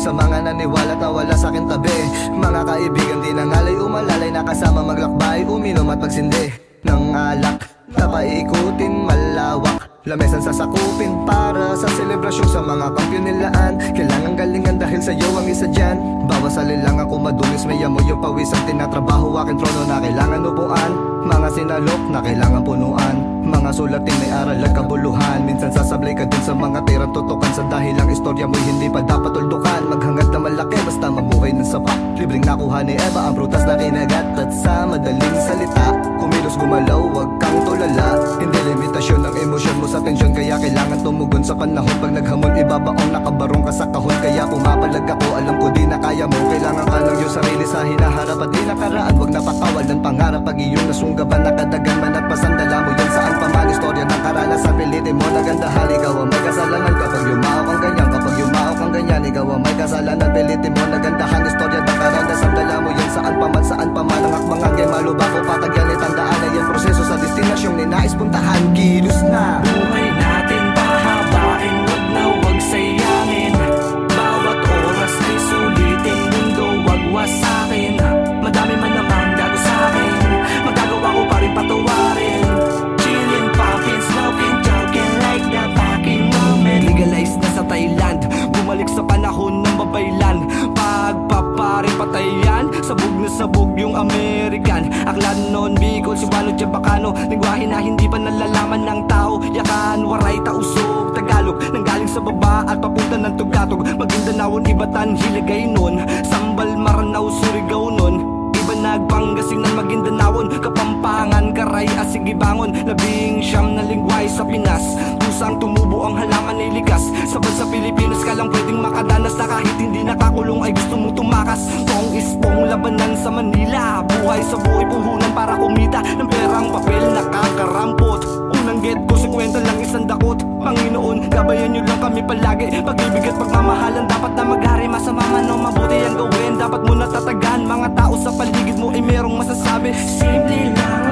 Sa mga naniwala na wala sa'kin tabi, mga kaibigan di nangalay umalalay, nakasama maglakbay, uminom at magsindi ng alak na paikutin malawak. Lamesan sasakupin para sa selebrasyon sa mga kampyon nilaan. Kailangan galingan dahil sa'yo ang isa dyan. Bawas alilangan kung madumis, may amoy yung pawis ang tinatrabaho. Aking trono na kailangan upuan, mga sinalok na kailangan punuan, mga sulating may aral at kabuluhan. Minsan sasablay ka din sa mga tirang tutukan, sa dahilang istorya mo'y hindi pa dapat tuldukan. Maghangad na malaki basta mamuhay ng sapat. Libreng nakuha ni Eva ang prutas na kinagat. At sa madaling salita, kumilos gumalaw, wag kang tulala. Hindi limitasyon ng emosyon mo sa tensyon, kaya kailangan tumugon sa panahon. Pag naghamon ibabaong nakabarong ka sa kahon, kaya pumapalag ako, alam ko di na kaya mo. Kailangan ka ng iyong sarili sa hinaharap at di nakaraan. Wag napakawalan pangarap, pag iyong nasunggaban, nakadagan man at pasandala mo yan saan pa man. Istorya ng karanasan, pilitin mo nagandahan. Ikaw ang may kasalanan kapag yumao kang ganyan. Kapag yumao kang ganyan, ikaw ang may kasalanan. Pilitin mo nagandahan. Istorya ng karanasan, dala mo yan saan pa man ang akmang agay. Malubak o patag yan, itandaan na yan proseso sa destinasyong ninais puntahan. Kilos na buhay natin, pahabain, wag na wag sayangin. Bawat oras ay sulitin, mundo wag wasakin. Madami man naman gago sa'kin, magagawa ko pa rin patawarin. Chillin', poppin', smoking, joking like the fucking moment. Legalize na sa Thailand, bumalik sa panahon ng babaylan. Pagpapare patayan, sabog na sabog yung American. Aklan non Bicol, Cebuano, Chabacano, lingwahe na hindi pa nalalaman ng tao. Yakan, waray, tausog, Tagalog, nanggaling sa baba at papunta ng Tugatog. Maguindanao, Ibatan, Hilagay nun, Sambal, Maranao, Surigao nun. Iba nagpangasinan, Maguindanaon, Kapampangan, Karay, Asig, Ibangon. 19 na lingwahe sa Pinas, pusang tumubo ang halaman ay likas. Sa bansa Pilipinas ka lang pwedeng makadanas, na kahit hindi nakakulong ay gusto mong tumakas. Pong ispong labanan sa Manila, buhay sa buhay puhunan para kumita ng perang papel nakakarampot. Unang get ko si kwenta lang isang dakot. Panginoon, gabayan nyo lang kami palagi. Pag-ibig at pagmamahalan dapat na maghari. Masama man o mabuti ang gawin, dapat mo natatagan. Mga tao sa paligid mo ay merong masasabi. Simple lang